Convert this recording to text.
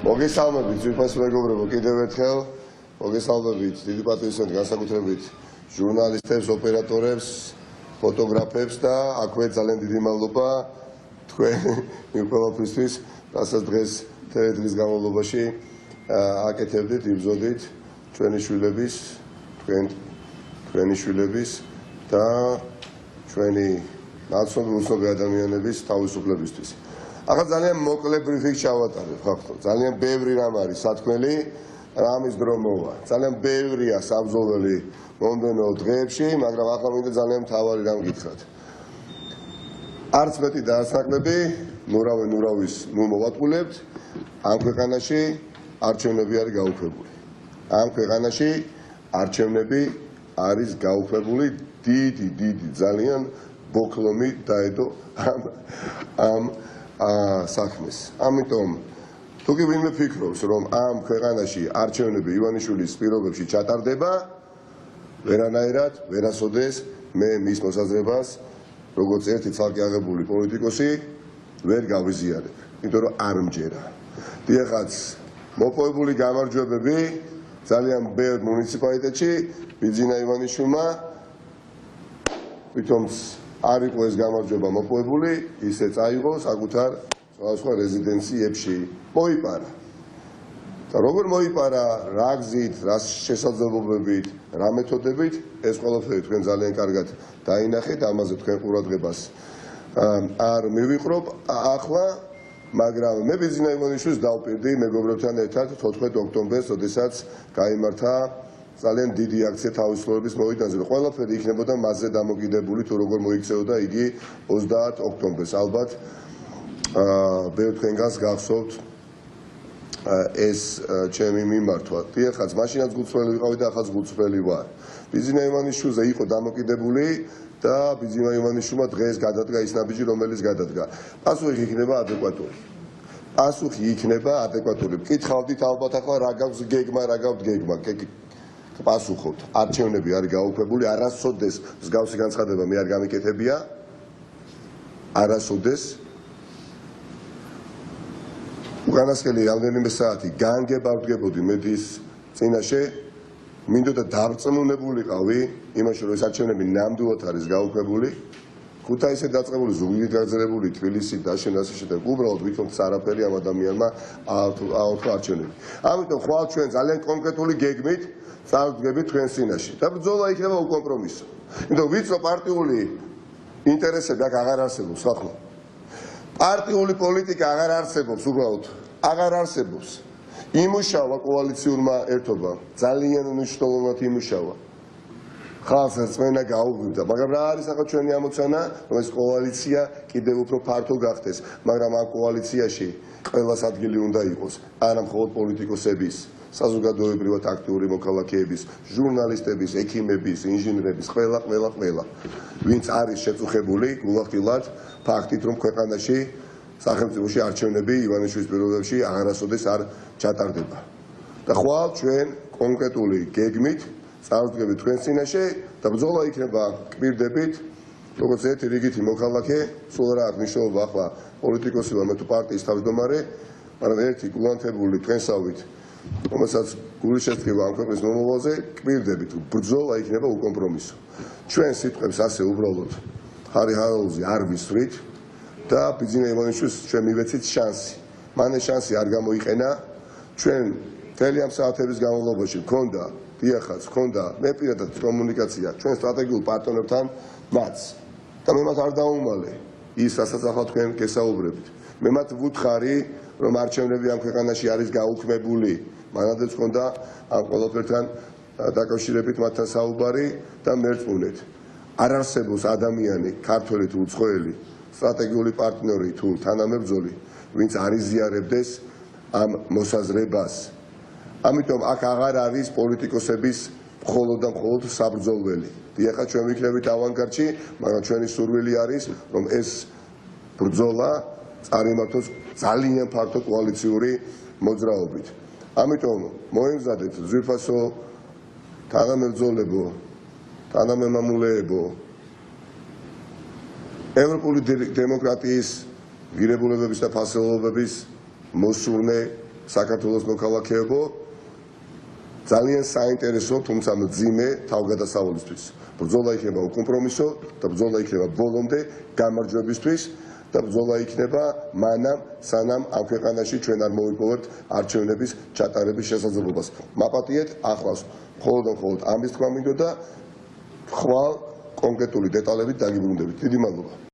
მოგესალმებით ძვირფასო მეგობრებო, კიდევ ერთხელ მოგესალმებით დიდი პატრიოტიზმით განსაკუთრებით ჟურნალისტებს, ოპერატორებს, ფოტოგრაფებს და აქვე ძალიან დიდი მადლობა თქვენ ყველაფრისთვის, რასაც დღეს თელედრის განმავლობაში აკეთებდით, იბრძოდით ჩვენი შვილების და ჩვენი ნაცნობი ადამიანების თავისუფლებისთვის. ახლა ძალიან მოკლე ბრიფინგი ჩავატარებ ხახტო. ძალიან ბევრი რამ არის სათქმელი, რამის დრო მოვა. ძალიან ბევრია საბრძოლველი მომდენო დღეებში, მაგრამ ახლა მინდა ძალიან მთავარი რამ გითხრათ. არც მეტი და არც ნაკლები, ნურავის მოვატყულებთ, ამ ქვეყანაში არჩევნები არის გაუქმებული. ამ ქვეყანაში არჩევნები არის გაუქმებული, დიდი ძალიან ბოქლომი დაედო ამ საქმეს. ამიტომ თუ კი ვინმე ფიქრობს, რომ ამ ქვეყანაში არჩევნები ივანიშვილის პირობებში ჩატარდება, ვერანაირად, ვერასოდეს მე მის მოსაზრებას, როგორც ერთი ცალკე აღებული პოლიტიკოსი, ვერ გავიზიარებ, იმიტომ რომ არ მჯერა. დიახაც, მოპოვებული გამარჯვებები ძალიან ბევრ მუნიციპალიტეტში ბიძინა ივანიშვილმა თვითონც არ იყო ეს გამარჯვება მოპოვებული, ისე წაიღო საკუთარ სხვა რეზიდენციებში. მოიპარა. და როგორ მოიპარა, რა გზით, რა შესაძლებლობებით, რა მეთოდებით, ეს ყველაფერი თქვენ ძალიან კარგად დაინახეთ, ამაზე თქვენ ყურადღებას არ მივიყრობ ახლა, მაგრამ მე ბიძინა ივანიშვილს დავპირდი მეგობრებთან ერთად 14 ოქტომბერს, როდესაც გაიმართა ძალიან დიდი აქცია თავისუფლების მოედანზე. ყველაფერი იქნებოდა მასზე დამოკიდებული, თუ როგორ მოიქცეოდა იგი 30 ოქტომბერს. ალბათ ბევრ თქვენგანს გახსოვთ ეს ჩემი მიმართვა. დიახაც, მაშინაც გულწრფელი ვიყავი და ახალაც გულწრფელი ვარ. ბიძინა ივანიშვილზე იყო დამოკიდებული და ბიძინა ივანიშვილმა დღეს გადადგა ის ნაბიჯი, რომელიც გადადგა. პასუხი იქნება ადეკვატური. მკითხავდით ალბათ ახლა რა გაქვს გეგმა, პასუხობთ, არჩევნები არის გაუქმებული, არასოდეს მსგავსი განცხადება მე არ გამიკეთებია, არასოდეს უკანასკნელი რამდენიმე საათი განგებავდგებოდი მედიის წინაშე, მინდოდა დარწმუნებულიყავი იმაში, რომ ეს არჩევნები ნამდვილად არის გაუქმებული, ქუთაისზე დაწყებული, ზუგდიდით გაგრძელებული, თბილისით და ასე შემდეგ. უბრალოდ ვითომ არაფერი ამ ადამიანმა აართვა არჩევნები. ამიტომ ხვალ ჩვენ ძალიან კონკრეტული გეგმით წავდგებით თქვენ წინაშე და ბრძოლა იქნება უკომპრომისო. იმიტომ ვიწრო პარტიული ინტერესები აქ აღარ არსებობს, ხახო. პარტიული პოლიტიკა აღარ არსებობს, უბრალოდ აღარ არსებობს. იმუშავა კოალიციურმა ერთობამ, ძალიან მნიშვნელოვნად იმუშავა. ხალხს რწმენა გაუღვივდა, მაგრამ რა არის ახლა ჩვენი ამოცანა, რომ ეს კოალიცია კიდევ უფრო ფართო გახდეს, მაგრამ ამ კოალიციაში ყველას ადგილი უნდა იყოს, არა მხოლოდ პოლიტიკოსების, საზოგადოებრივად აქტიური მოქალაქეების, ჟურნალისტების, ექიმების, ინჟინრების, ყველა, ვინც არის შეწუხებული გულახდილად ფაქტით, რომ ქვეყანაში სახელმწიფოში არჩევნები ივანიშვილის პირობებში აღარასოდეს არ ჩატარდება. და ხვალ ჩვენ კონკრეტული გეგმით წავდგებით თქვენ წინაშე და ბრძოლა იქნება კბირდებით, როგორც ერთი რიგითი მოქალაქე, სულ რა აქვს მნიშვნელობა ახლა პოლიტიკოსი ვარ, მე თუ პარტიის თავმჯდომარე, მაგრამ ერთი გულანთებული თქვენსავით, რომელსაც გული შედგება ამ ქვეყნის მომავალზე, კბირდებით, ბრძოლა იქნება უკომპრომისო. ჩვენ სიტყვებს ასე უბრალოდ ხარი-ხარალოზე არ ვისვრით და ბიძინა ივანიშვილს ჩვენ მივეცით შანსი. მან ეს შანსი არ გამოიყენა, ჩვენ მთელი ამ საათების განმავლობაში მქონდა დიახაც, მქონდა მე პირადად კომუნიკაცია ჩვენ სტრატეგიულ პარტნიორებთან მათ და მე მათ არ დაუმალე ის, რასაც ახლა თქვენ გესაუბრებით. მე მათ ვუთხარი, რომ არჩევნები ამ ქვეყანაში არის გაუქმებული. მანამდეც მქონდა ამ ყველაფერთან დაკავშირებით მათთან საუბარი და მერწმუნეთ. არ არსებობს ადამიანი, ქართველი თუ უცხოელი, სტრატეგიული პარტნიორი თუ თანამებრძოლი, ვინც არ იზიარებდეს ამ მოსაზრებას. ამიტომ აქ აღარ არის პოლიტიკოსების მხოლოდ და მხოლოდ საბრძოლველი. დიახაც, ჩვენ ვიქნებით ავანგარდში, მაგრამ ჩვენი სურვილი არის, რომ ეს ბრძოლა წარიმართოს ძალიან ფართო კოალიციური მოძრაობით. ამიტომ მოემზადეთ ძვირფასო თანამებრძოლებო, თანამემამულეებო, ევროპული დემოკრატიის ღირებულებების და ფასეულობების მოსურნე საქართველოს მოქალაქეებო, ძალიან საინტერესო, თუმცა მძიმე თავგადასავლისთვის. ბრძოლა იქნება უკომპრომისო და ბრძოლა იქნება ბოლომდე გამარჯვებისთვის და ბრძოლა იქნება მანამ, სანამ ამ ქვეყანაში ჩვენ არ მოვიპოვებთ არჩევნების ჩატარების შესაძლებლობას. მაპატიეთ ახლავს მხოლოდ ამის თქვა მინდოდა და ხვალ კონკრეტული დეტალებით დაგიბრუნდებით. დიდი მადლობა.